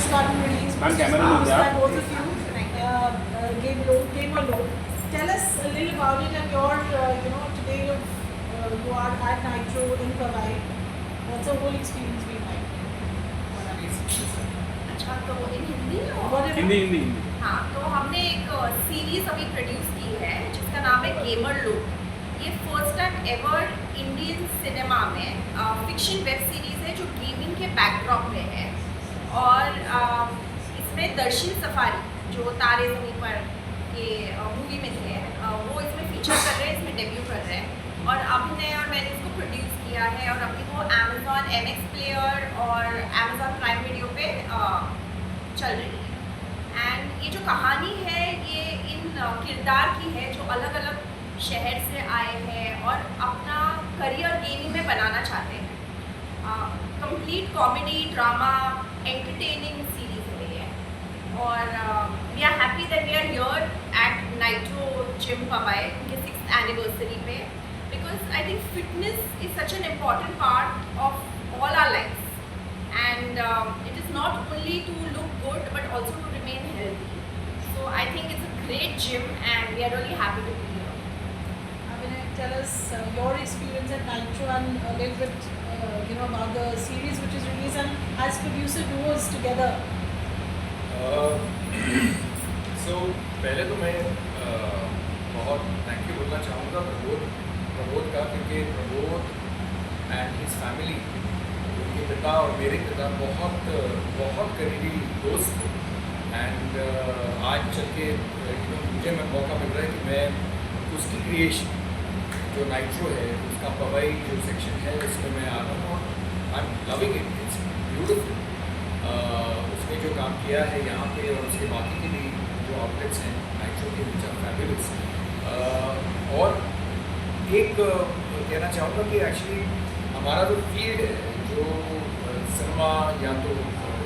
just gotten released. Ma'am, camera Produced on, by yeah. both of you. Game or Low. Tell us a little about it and your, today you are at Nitro in Powai. What's the whole experience been like? अच्छा तो इन Hindi Whatever. Hindi हाँ तो हमने एक series अभी produce की है जिसका नाम है गेमर लोग। ये first time ever Indian cinema में फिक्शन वेब सीरीज है जो गेमिंग के बैकड्रॉप पे है। और इसमें दर्शन सफारी जो तारे ज़मीन पर के मूवी में थे वो इसमें फीचर कर रहे हैं, इसमें डेब्यू कर रहे हैं। और अभिनय और मैंने इसको प्रोड्यूस किया है और अभी वो Amazon MX प्लेयर और Amazon प्राइम वीडियो पे चल रही है। एंड ये जो कहानी है ये इन किरदार की है जो अलग अलग शहर से आए हैं और अपना करियर गेमिंग में बनाना चाहते हैं। Complete comedy drama entertaining series है ये। और we are happy that we are here at Nitro gym Powai उनके 6th एनिवर्सरी पे, because I think fitness is such an important part of all our life and it is not only to look good but also to remain healthy. So I think it's a great gym and we are really happy to be here. Abhinay, tell us your experience at Nitro and a little bit, about the series which is released and as producer duos together. So पहले तो मैं बहुत thank you बोलना चाहूँगा प्रबोध का, क्योंकि Prabodh and his family उनके पिता और मेरे पिता बहुत करीबी दोस्त थे। एंड आज चल के मुझे मौका मिल रहा है कि मैं उसकी क्रिएशन जो नाइट्रो है उसका पवाई जो सेक्शन है उसमें मैं आ रहा हूँ और I am loving it, it's beautiful. उसने जो काम किया है यहाँ पे और उसके बाकी के भी जो आउटलेट्स हैं नाइट्रो के विच आर फैबुलस। और एक कहना चाहूँगा कि एक्चुअली हमारा जो फील्ड है जो सिनेमा या तो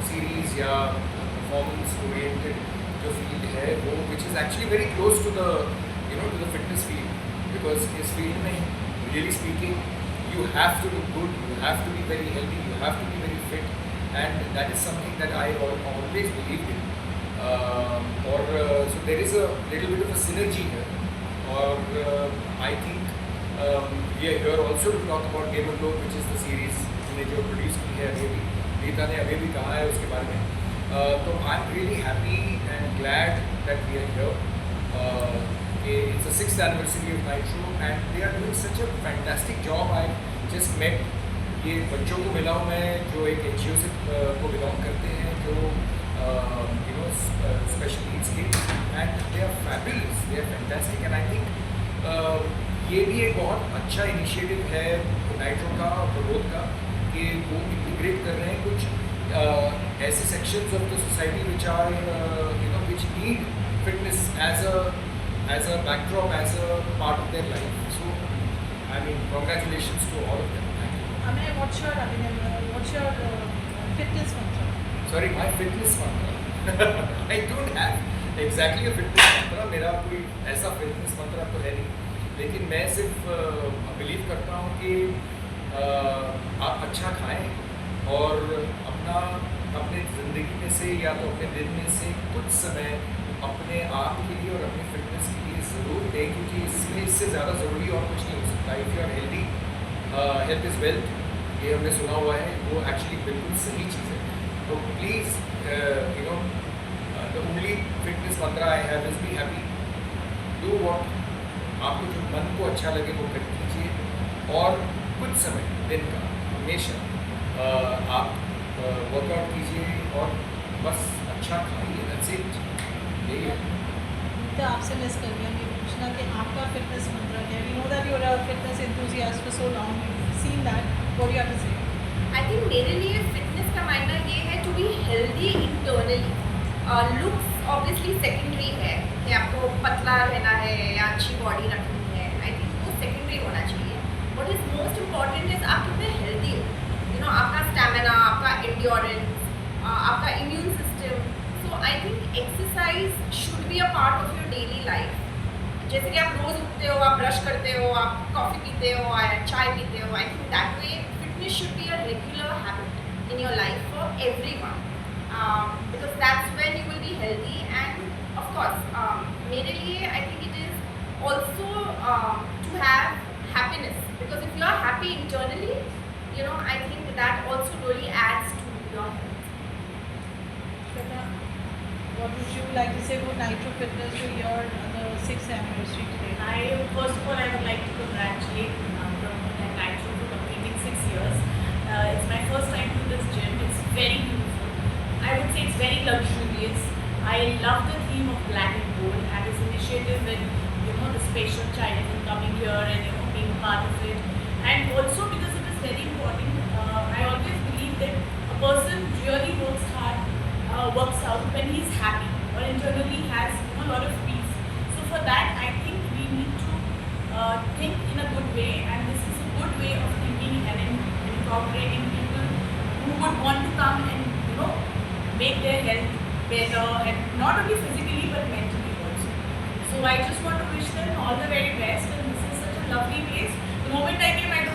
सीरीज़ या परफॉर्मेंस ओरिएंटेड जो फील्ड है वो which is actually very close to the to the fitness field, because इस फील्ड में really speaking you have to look good, you have to be very healthy, you have to be very fit, and that is something that I always believe in. और so there is a little bit of a synergy here. और I think we are here also to talk about Gamer Globe, which is the series हमने जो produce की है अभी नीता ने अभी भी कहा है उसके बारे में। तो I am really happy and glad that we are here. It's the 6th anniversary of Nitro and they are doing such a fantastic job. I just met ये बच्चों को मिला हूँ मैं जो एक NGO से को बिलोंग करते हैं जो स्पेशल नीड्स के, and they are fabulous, they are fantastic. And I think ये भी एक बहुत अच्छा इनिशिएटिव है नाइट्रो का और प्रबोध का कि वो इंटीग्रेट कर रहे हैं कुछ ऐसे sections of the society which are which need fitness as a backdrop, as a part of their life. So I mean congratulations to all of them. Thank you. Abhinay, what's your fitness mantra? Sorry, my fitness mantra. I don't have exactly a fitness mantra. मेरा कोई ऐसा fitness mantra तो है नहीं, लेकिन मैं सिर्फ believe करता हूँ कि आप अच्छा खाएं और अपने ज़िंदगी में से या तो अपने दिन में से कुछ समय अपने आप के लिए और अपनी फिटनेस के लिए ज़रूर दें, क्योंकि इससे ज़्यादा ज़रूरी और कुछ नहीं हो सकता। If you are healthy, health is wealth, ये हमने सुना हुआ है, वो एक्चुअली बिल्कुल सही चीज़ है। तो please the only fitness Mantra I have is be happy, do what आपको जो मन को अच्छा लगे वो कर कीजिए, और कुछ समय दिन का हमेशा आप वर्कआउट कीजिए और बस अच्छा खाइए, दैट्स इट, यही है। तो आपसे मिस कर गया ये पूछना कि आपका फिटनेस मंत्र क्या है? We know that you are a fitness enthusiast for so long, we have seen that, what do you have to say? I think मेरे लिए फिटनेस का मायना ये है to be healthy internally. Looks obviously secondary है कि आपको पतला रहना है या अच्छी बॉडी रखनी है, आई थिंक वो सेकेंडरी होना चाहिए। What is most important is आप कितने हेल्दी हो, आपका स्टैमिना, आपका एंड्योरेंस, आपका immune system. So I think exercise should be a part of your daily life. जैसे कि आप रोज़ उठते हो, आप ब्रश करते हो, आप कॉफ़ी पीते हो, चाय पीते हो, I think that way fitness should be a regular habit in your life for everyone. also to have happiness, because if you are happy internally, you know, I think that also really adds to your health. Shweta, what would you like to say about Nitro Fitness to your the 6th anniversary today? First of all, I would like to congratulate Pramod and Nitro for completing 6 years. It's my first time to this gym. It's very beautiful. I would say it's very luxurious. I love the theme of black and gold and this initiative with the special child and coming here and being a part of it. And also because it is very important. I always believe that a person really works hard, works out when he's happy or internally has a lot of peace. So for that, I think we need to think in a good way, and this is a good way of thinking and incorporating people who would want to come and make their health better, and not only physically but mentally also. So I just want to wish them all the very best, and this is such a lovely place. The moment I came, I